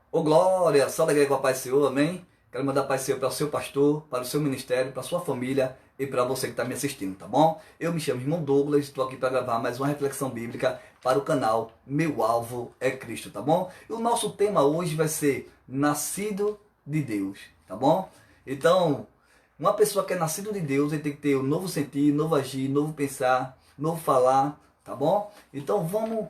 Ô glória, só alegria com a paz do Senhor, amém? Quero mandar paz do Senhor para o seu pastor, para o seu ministério, para a sua família e para você que está me assistindo, tá bom? Eu me chamo irmão Douglas, estou aqui para gravar mais uma reflexão bíblica para o canal Meu Alvo é Cristo, tá bom? E o nosso tema hoje vai ser Nascido de Deus, tá bom? Então, uma pessoa que é nascido de Deus, ele tem que ter um novo sentir, novo agir, novo pensar, novo falar, tá bom? Então vamos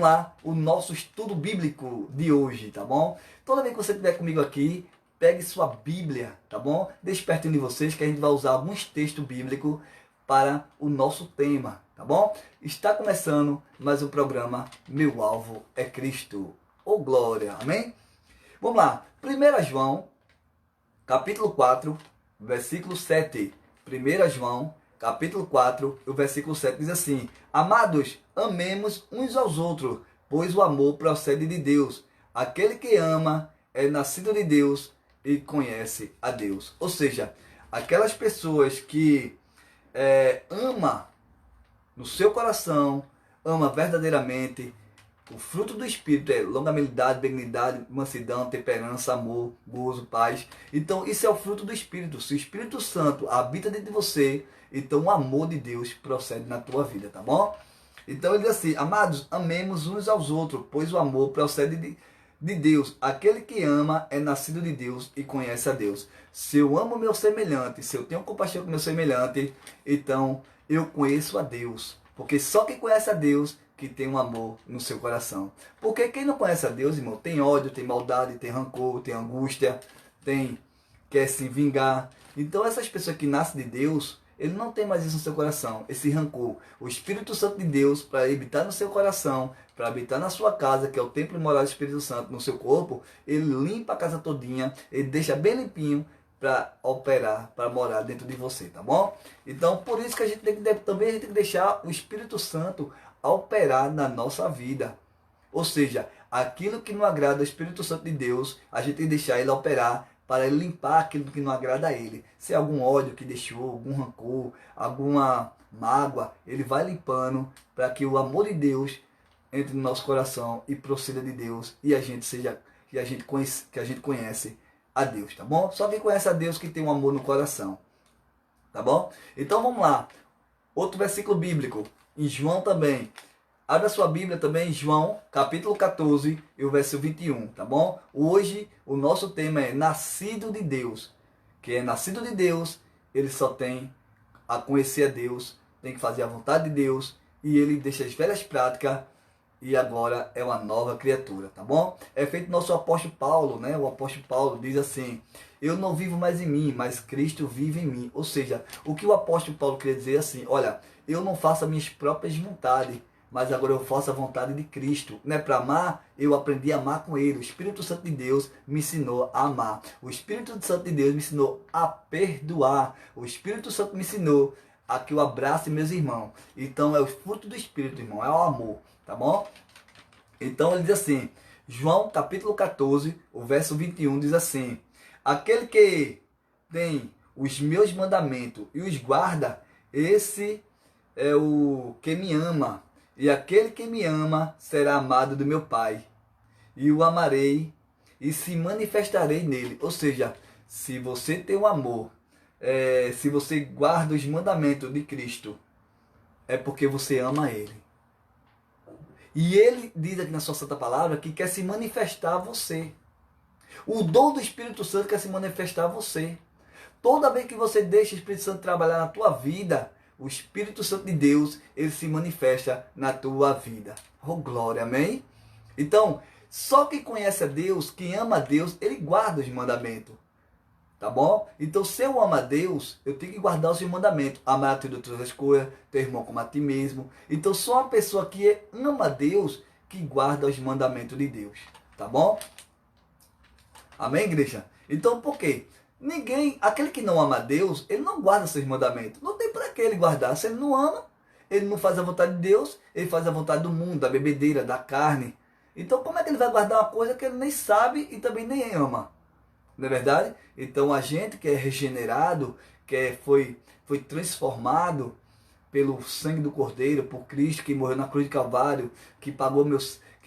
lá, o nosso estudo bíblico de hoje, tá bom? Toda vez que você estiver comigo aqui, pegue sua Bíblia, tá bom? Deixe pertinho de vocês que a gente vai usar alguns textos bíblicos para o nosso tema, tá bom? Está começando mais um programa Meu Alvo é Cristo. Ô glória, amém? Vamos lá, 1 João, capítulo 4, versículo 7. 1 João, capítulo 4, o versículo 7 diz assim: Amados, amemos uns aos outros, pois o amor procede de Deus. Aquele que ama é nascido de Deus e conhece a Deus. Ou seja, aquelas pessoas que ama no seu coração, ama verdadeiramente. O fruto do Espírito é longanimidade, benignidade, mansidão, temperança, amor, gozo, paz. Então, isso é o fruto do Espírito. Se o Espírito Santo habita dentro de você, então o amor de Deus procede na tua vida, tá bom? Então, ele diz assim: Amados, amemos uns aos outros, pois o amor procede de Deus. Aquele que ama é nascido de Deus e conhece a Deus. Se eu amo o meu semelhante, se eu tenho compaixão com o meu semelhante, então eu conheço a Deus. Porque só quem conhece a Deus que tem um amor no seu coração. Porque quem não conhece a Deus, irmão, tem ódio, tem maldade, tem rancor, tem angústia, quer se vingar. Então essas pessoas que nascem de Deus, ele não tem mais isso no seu coração, esse rancor. O Espírito Santo de Deus, para habitar no seu coração, para habitar na sua casa, que é o templo moral do Espírito Santo, no seu corpo, ele limpa a casa todinha, ele deixa bem limpinho para operar, para morar dentro de você, tá bom? Então, por isso que a gente também a gente tem que deixar o Espírito Santo a operar na nossa vida. Ou seja, aquilo que não agrada ao Espírito Santo de Deus, a gente tem que deixar ele operar para ele limpar aquilo que não agrada a ele. Se é algum ódio que deixou, algum rancor, alguma mágoa, ele vai limpando para que o amor de Deus entre no nosso coração e proceda de Deus e a gente seja que a gente conhece a Deus, tá bom? Só quem conhece a Deus que tem um amor no coração, tá bom? Então vamos lá. Outro versículo bíblico, em João também. Abra sua Bíblia também, João, capítulo 14 e o verso 21, tá bom? Hoje o nosso tema é Nascido de Deus. Quem é nascido de Deus, ele só tem a conhecer a Deus, tem que fazer a vontade de Deus e ele deixa as velhas práticas e agora é uma nova criatura, tá bom? É feito nosso apóstolo Paulo, né? O apóstolo Paulo diz assim: eu não vivo mais em mim, mas Cristo vive em mim. Ou seja, o que o apóstolo Paulo queria dizer é assim: olha, eu não faço as minhas próprias vontades, mas agora eu faço a vontade de Cristo. Né? Para amar, eu aprendi a amar com Ele. O Espírito Santo de Deus me ensinou a amar. O Espírito Santo de Deus me ensinou a perdoar. O Espírito Santo me ensinou a que eu abrace meus irmãos. Então é o fruto do Espírito, irmão, é o amor. Tá bom? Então ele diz assim, João capítulo 14, o verso 21 diz assim: aquele que tem os meus mandamentos e os guarda, esse é o que me ama. E aquele que me ama será amado do meu Pai. E o amarei e se manifestarei nele. Ou seja, se você tem um amor, se você guarda os mandamentos de Cristo, é porque você ama Ele. E ele diz aqui na sua santa palavra que quer se manifestar a você. O dom do Espírito Santo quer se manifestar a você. Toda vez que você deixa o Espírito Santo trabalhar na tua vida, o Espírito Santo de Deus, ele se manifesta na tua vida. Oh glória, amém? Então, só quem conhece a Deus, quem ama a Deus, ele guarda os mandamentos. Tá bom? Então, se eu amo a Deus, eu tenho que guardar os seus mandamentos. Amar a tudo todas as coisas, teu irmão como a ti mesmo. Então, só uma pessoa que ama a Deus, que guarda os mandamentos de Deus. Tá bom? Amém, igreja? Então, por quê? Aquele que não ama a Deus, ele não guarda seus mandamentos. Não tem para que ele guardar. Se ele não ama, ele não faz a vontade de Deus, ele faz a vontade do mundo, da bebedeira, da carne. Então, como é que ele vai guardar uma coisa que ele nem sabe e também nem ama? Não é verdade? Então a gente que é regenerado, foi pelo sangue do Cordeiro, por Cristo que morreu na cruz de Calvário,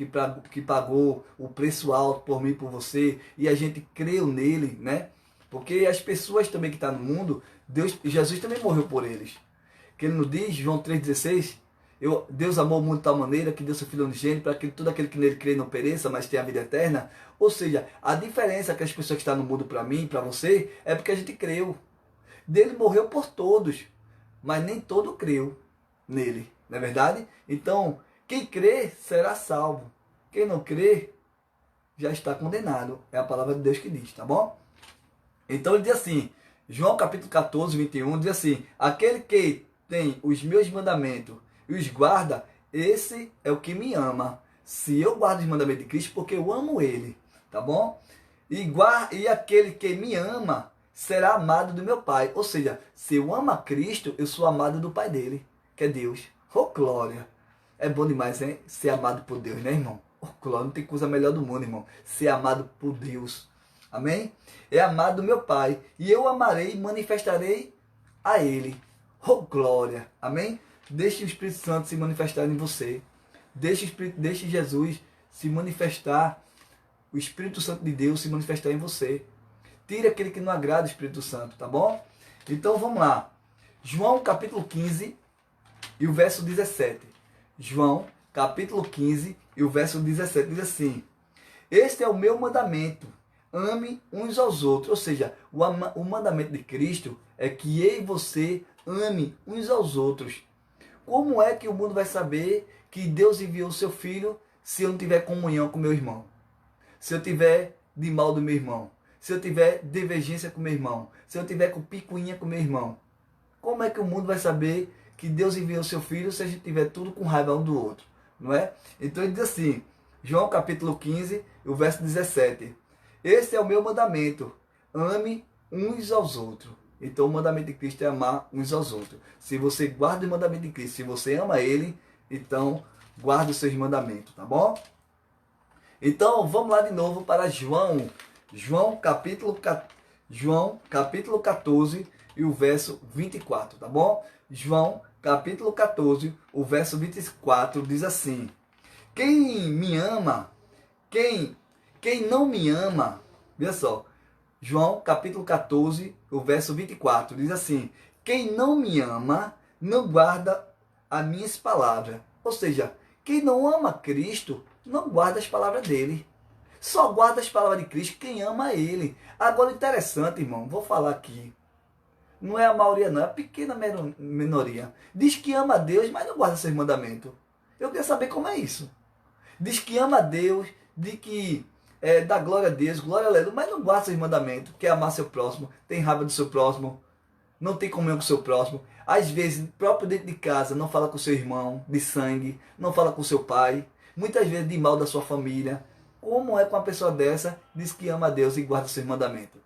que pagou o preço alto por mim e por você, e a gente creu nele, né? Porque as pessoas também que estão no mundo, Jesus também morreu por eles. Que ele nos diz, João 3,16, Deus amou o mundo de tal maneira que deu seu Filho unigênito para que todo aquele que nele crê não pereça, mas tenha a vida eterna. Ou seja, a diferença que as pessoas que estão no mundo para mim, para você, é porque a gente creu. Dele morreu por todos, mas nem todo creu nele, não é verdade? Então, quem crê será salvo. Quem não crê já está condenado. É a palavra de Deus que diz, tá bom? Então ele diz assim, João capítulo 14, 21, diz assim, aquele que tem os meus mandamentos e os guarda, esse é o que me ama. Se eu guardo os mandamentos de Cristo, porque eu amo ele, tá bom? E aquele que me ama será amado do meu Pai. Ou seja, se eu amo a Cristo, eu sou amado do Pai dele, que é Deus. Oh, glória! É bom demais, hein? Ser amado por Deus, né, irmão? Oh, glória! Não tem coisa melhor do mundo, irmão. Ser amado por Deus. Amém? É amado do meu Pai. E eu amarei e manifestarei a ele. Oh, glória! Amém? Deixe o Espírito Santo se manifestar em você. Deixe Jesus se manifestar. O Espírito Santo de Deus se manifestar em você. Tire aquele que não agrada o Espírito Santo, tá bom? Então vamos lá. João capítulo 15 e o verso 17. João capítulo 15 e o verso 17 diz assim: este é o meu mandamento, ame uns aos outros. Ou seja, o mandamento de Cristo é que eu e você ame uns aos outros. Como é que o mundo vai saber que Deus enviou o seu Filho se eu não tiver comunhão com meu irmão? Se eu tiver de mal do meu irmão? Se eu tiver divergência com meu irmão? Se eu tiver com picuinha com meu irmão? Como é que o mundo vai saber que Deus enviou o seu Filho se a gente tiver tudo com raiva um do outro? Não é? Então ele diz assim, João capítulo 15, o verso 17. Este é o meu mandamento, ame uns aos outros. Então o mandamento de Cristo é amar uns aos outros. Se você guarda o mandamento de Cristo, se você ama Ele, então guarda os seus mandamentos, tá bom? Então vamos lá de novo para João capítulo 14 e o verso 24, tá bom? João capítulo 14, o verso 24 diz assim: quem me ama, quem não me ama, veja só, João capítulo 14, o verso 24, diz assim: quem não me ama, não guarda as minhas palavras. Ou seja, quem não ama Cristo, não guarda as palavras dele. Só guarda as palavras de Cristo quem ama Ele. Agora, interessante, irmão, vou falar aqui. Não é a maioria, não, é a pequena minoria. Diz que ama a Deus, mas não guarda seus mandamentos. Eu queria saber como é isso. Diz que ama a Deus, diz que dá glória a Deus, glória a Deus, mas não guarda seus mandamentos, quer amar seu próximo, tem raiva do seu próximo, não tem comunhão com o seu próximo. Às vezes, próprio dentro de casa, não fala com seu irmão de sangue, não fala com seu pai, muitas vezes de mal da sua família. Como é que uma pessoa dessa diz que ama a Deus e guarda seus mandamentos?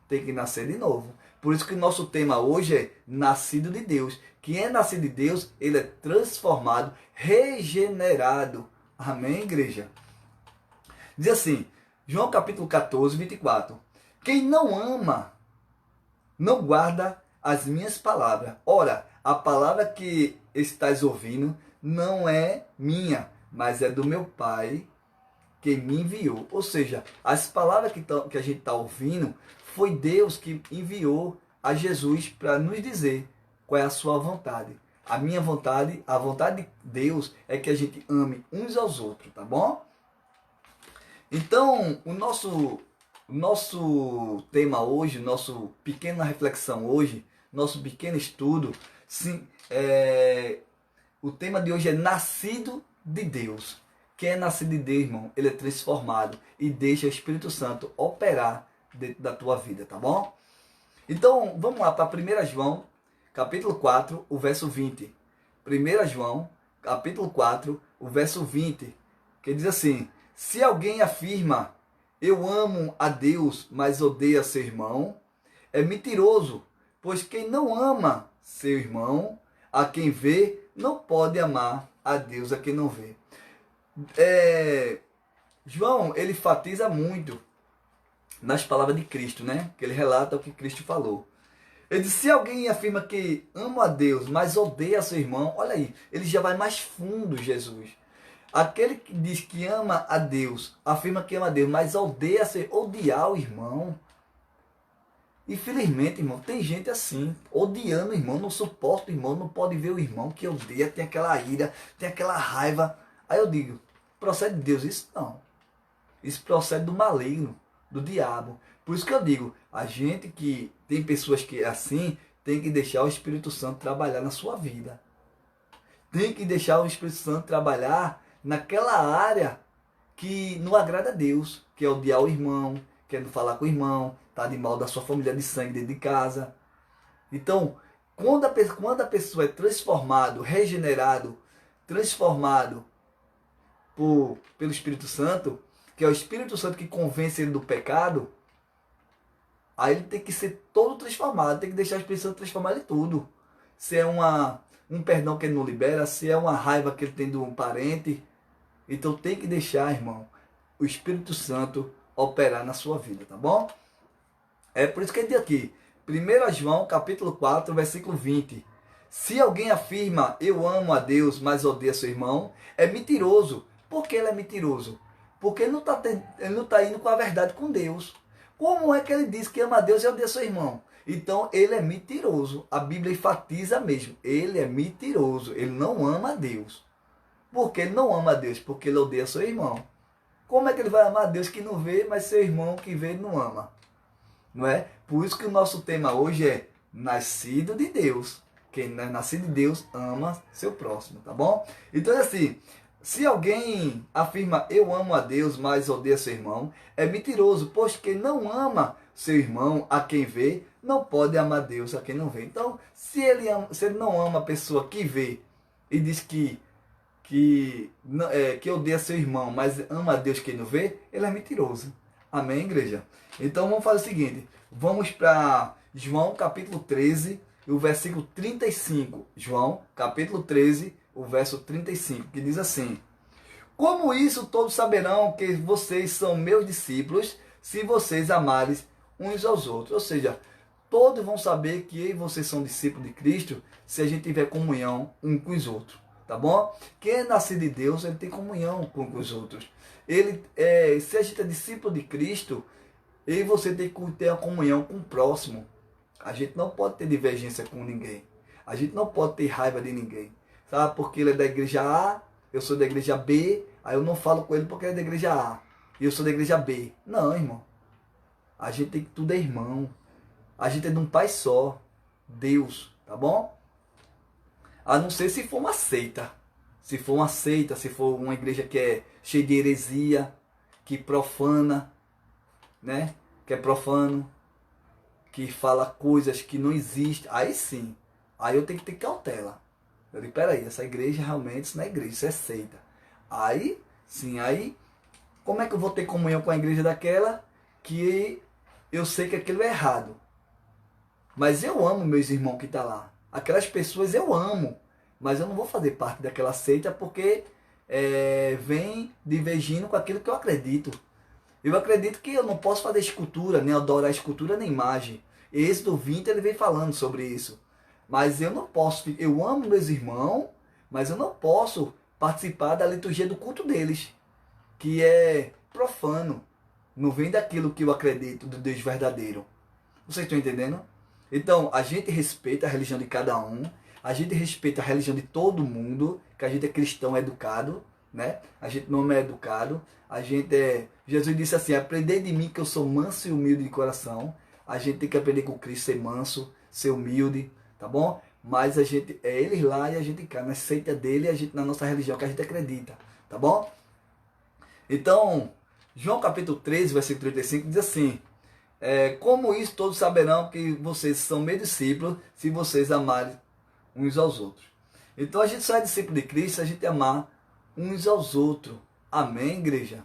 Tem que nascer de novo. Por isso que o nosso tema hoje é nascido de Deus. Quem é nascido de Deus, ele é transformado, regenerado. Amém, igreja? Diz assim, João capítulo 14, 24. Quem não ama, não guarda as minhas palavras. Ora, a palavra que estás ouvindo não é minha, mas é do meu Pai que me enviou. Ou seja, as palavras que a gente está ouvindo, foi Deus que enviou a Jesus para nos dizer qual é a sua vontade. A minha vontade, a vontade de Deus é que a gente ame uns aos outros, tá bom? Então, o nosso tema hoje, nosso pequena reflexão hoje, nosso pequeno estudo, sim, o tema de hoje é nascido de Deus. Quem é nascido de Deus, irmão, ele é transformado e deixa o Espírito Santo operar dentro da tua vida, tá bom? Então, vamos lá para 1 João, capítulo 4, o verso 20. 1 João, capítulo 4, o verso 20, que diz assim: se alguém afirma, eu amo a Deus, mas odeia seu irmão, é mentiroso, pois quem não ama seu irmão, a quem vê, não pode amar a Deus a quem não vê. João, ele enfatiza muito nas palavras de Cristo, né? Que ele relata o que Cristo falou. Ele diz, se alguém afirma que ama a Deus, mas odeia seu irmão, olha aí, ele já vai mais fundo, Jesus. Aquele que diz que ama a Deus, afirma que ama a Deus, mas odiar o irmão. Infelizmente, irmão, tem gente assim, odiando o irmão, não suporta o irmão, não pode ver o irmão que odeia, tem aquela ira, tem aquela raiva. Aí eu digo, procede de Deus? Isso não. Isso procede do maligno, do diabo. Por isso que eu digo, a gente que tem pessoas que é assim, tem que deixar o Espírito Santo trabalhar na sua vida. Tem que deixar o Espírito Santo trabalhar naquela área que não agrada a Deus, que é odiar o irmão, que é não falar com o irmão, tá de mal da sua família de sangue dentro de casa. Então, quando a pessoa é transformado, regenerado, transformado pelo Espírito Santo, que é o Espírito Santo que convence ele do pecado, aí ele tem que ser todo transformado, tem que deixar o Espírito Santo transformar ele tudo. Se é um perdão que ele não libera, se é uma raiva que ele tem de um parente, então tem que deixar, irmão, o Espírito Santo operar na sua vida, tá bom? É por isso que ele diz aqui, 1 João capítulo 4, versículo 20. Se alguém afirma, eu amo a Deus, mas odeia seu irmão, é mentiroso. Por que ele é mentiroso? Porque ele não está indo com a verdade com Deus. Como é que ele diz que ama a Deus e odeia seu irmão? Então ele é mentiroso. A Bíblia enfatiza mesmo. Ele é mentiroso. Ele não ama a Deus. Por que ele não ama a Deus? Porque ele odeia seu irmão. Como é que ele vai amar a Deus que não vê, mas seu irmão que vê ele não ama? Não é? Por isso que o nosso tema hoje é nascido de Deus. Quem é nascido de Deus ama seu próximo, tá bom? Então é assim, se alguém afirma eu amo a Deus, mas odeia seu irmão, é mentiroso, pois quem não ama seu irmão a quem vê, não pode amar Deus a quem não vê. Então, se ele não ama a pessoa que vê e diz que odeia seu irmão, mas ama a Deus que não vê, ele é mentiroso. Amém, igreja? Então vamos fazer o seguinte, vamos para João capítulo 13, o versículo 35. João capítulo 13, o verso 35, que diz assim: como isso todos saberão que vocês são meus discípulos, se vocês amarem uns aos outros. Ou seja, todos vão saber que eu e vocês são discípulos de Cristo, se a gente tiver comunhão um com os outros. Tá bom? Quem é nascido de Deus, ele tem comunhão com os outros. Se a gente é discípulo de Cristo, eu e você tem que ter a comunhão com o próximo. A gente não pode ter divergência com ninguém. A gente não pode ter raiva de ninguém. Sabe? Porque ele é da igreja A, eu sou da igreja B, aí eu não falo com ele porque ele é da igreja A. E eu sou da igreja B. Não, irmão. A gente tem que tudo é irmão. A gente é de um pai só. Deus. Tá bom? A não ser se for uma seita. Se for uma seita, se for uma igreja que é cheia de heresia, que profana, né? Que é profano, que fala coisas que não existem. Aí sim. Aí eu tenho que ter cautela. Eu digo, peraí, essa igreja realmente, isso não é igreja, isso é seita. Aí, sim, aí, como é que eu vou ter comunhão com a igreja daquela que eu sei que aquilo é errado? Mas eu amo meus irmãos que estão lá. Aquelas pessoas eu amo. Mas eu não vou fazer parte daquela seita porque vem divergindo com aquilo que eu acredito. Eu acredito que eu não posso fazer escultura, nem adorar escultura, nem imagem. Êxodo 20 ele vem falando sobre isso. Mas eu não posso, eu amo meus irmãos, mas eu não posso participar da liturgia do culto deles, que é profano. Não vem daquilo que eu acredito, do Deus verdadeiro. Vocês estão entendendo? Então, a gente respeita a religião de cada um, a gente respeita a religião de todo mundo, que a gente é cristão educado, né? A gente não é educado, a gente é... Jesus disse assim, aprendei de mim que eu sou manso e humilde de coração. A gente tem que aprender com Cristo, ser manso, ser humilde, tá bom? Mas a gente é eles lá e a gente cá, na seita dele e a gente na nossa religião que a gente acredita, tá bom? Então, João capítulo 13, versículo 35 diz assim, como isso todos saberão que vocês são meus discípulos, se vocês amarem uns aos outros. Então a gente só é discípulo de Cristo se a gente amar uns aos outros. Amém, igreja?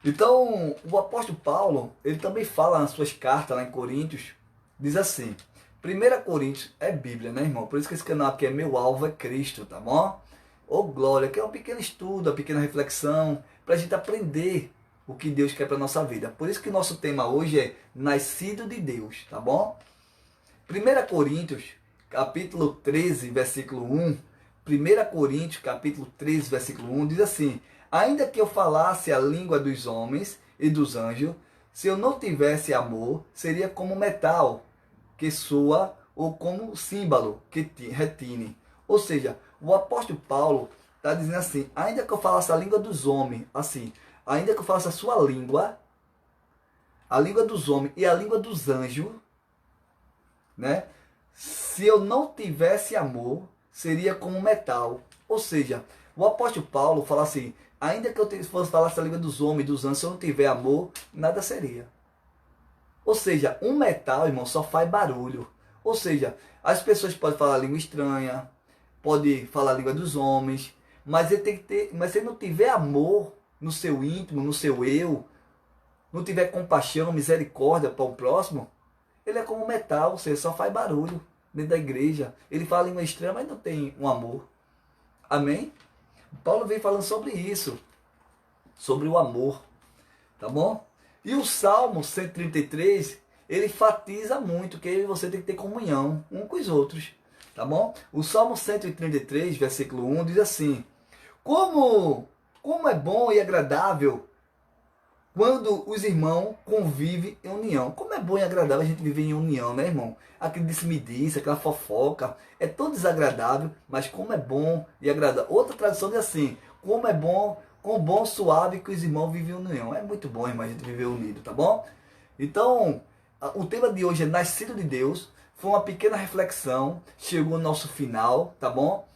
Então, o apóstolo Paulo, ele também fala nas suas cartas lá em Coríntios, diz assim, 1 Coríntios é Bíblia, né, irmão? Por isso que esse canal aqui é meu alvo, é Cristo, tá bom? Ô glória, que é um pequeno estudo, uma pequena reflexão, para a gente aprender o que Deus quer para a nossa vida. Por isso que o nosso tema hoje é nascido de Deus, tá bom? 1 Coríntios, capítulo 13, versículo 1, 1 Coríntios, capítulo 13, versículo 1, diz assim: ainda que eu falasse a língua dos homens e dos anjos, se eu não tivesse amor, seria como metal que soa ou como símbolo que retine. Ou seja, o apóstolo Paulo está dizendo assim: ainda que eu falasse a língua dos homens, assim, ainda que eu falasse a língua dos homens e a língua dos anjos, né? Se eu não tivesse amor, seria como metal. Ou seja, o apóstolo Paulo fala assim: ainda que eu fosse falar a língua dos homens e dos anjos, se eu não tiver amor, nada seria. Ou seja, um metal, irmão, só faz barulho. Ou seja, as pessoas podem falar língua estranha, podem falar a língua dos homens, mas ele tem que ter, mas se ele não tiver amor no seu íntimo, no seu eu, não tiver compaixão, misericórdia para o próximo, ele é como um metal, ou seja, só faz barulho dentro da igreja. Ele fala língua estranha, mas não tem um amor. Amém? Paulo vem falando sobre isso, sobre o amor, tá bom? E o Salmo 133, ele enfatiza muito que eu e você tem que ter comunhão um com os outros, tá bom? O Salmo 133, versículo 1, diz assim: como é bom e agradável quando os irmãos convivem em união. Como é bom e agradável a gente viver em união, né, irmão? Aquele disse-me-disse, aquela fofoca, é tão desagradável, mas como é bom e agradável. Outra tradução diz assim: como é bom, quão bom, suave que os irmãos vivem em união. É muito bom, irmão, a gente viver unido, tá bom? Então, o tema de hoje é Nascido de Deus. Foi uma pequena reflexão, chegou ao nosso final, tá bom?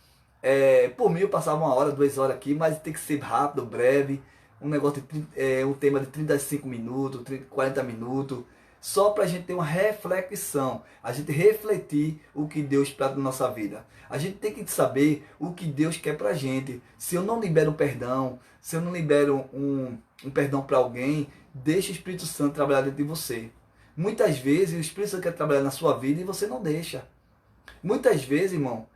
Por mim eu passava 1 hora, 2 horas aqui, mas tem que ser rápido, breve. Um negócio um tema de 35 minutos, 40 minutos, só para a gente ter uma reflexão, a gente refletir o que Deus espera da nossa vida. A gente tem que saber o que Deus quer para a gente. Se eu não libero um perdão, se eu não libero um perdão para alguém, deixa o Espírito Santo trabalhar dentro de você. Muitas vezes o Espírito Santo quer trabalhar na sua vida e você não deixa. Muitas vezes, irmão,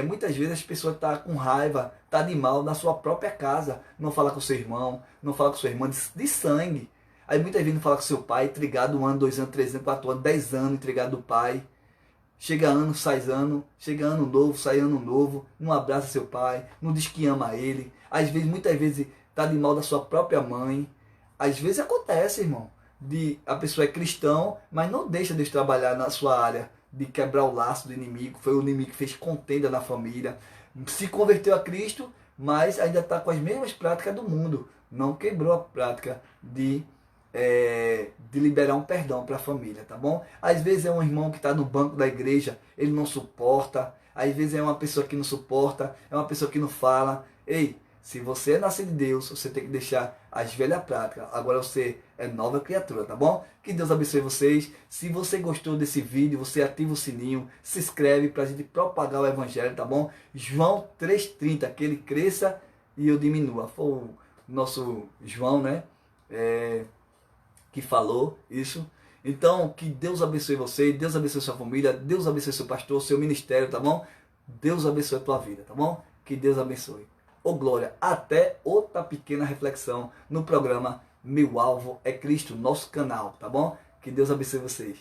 muitas vezes as pessoas estão com raiva, tá de mal na sua própria casa, não fala com seu irmão, não fala com sua irmã de sangue. Aí muitas vezes não fala com seu pai, intrigado 1 ano, 2 anos, 3 anos, 4 anos, 10 anos intrigado do pai. Chega ano, sai ano, chega ano novo, sai ano novo, não abraça seu pai, não diz que ama ele. Às vezes, muitas vezes, tá de mal da sua própria mãe. Às vezes acontece, irmão, a pessoa é cristão, mas não deixa Deus trabalhar na sua área, de quebrar o laço do inimigo. Foi o inimigo que fez contenda na família, se converteu a Cristo, mas ainda está com as mesmas práticas do mundo, não quebrou a prática de liberar um perdão para a família, tá bom? Às vezes é um irmão que está no banco da igreja, ele não suporta, às vezes é uma pessoa que não suporta, é uma pessoa que não fala. Ei, se você é nascido de Deus, você tem que deixar as velhas práticas. Agora você é nova criatura, tá bom? Que Deus abençoe vocês. Se você gostou desse vídeo, você ativa o sininho, se inscreve para a gente propagar o evangelho, tá bom? João 3,30, que ele cresça e eu diminua. Foi o nosso João, né? Que falou isso. Então, que Deus abençoe você, Deus abençoe sua família, Deus abençoe seu pastor, seu ministério, tá bom? Deus abençoe a tua vida, tá bom? Que Deus abençoe. Ô glória, até outra pequena reflexão no programa Meu Alvo é Cristo, nosso canal, tá bom? Que Deus abençoe vocês.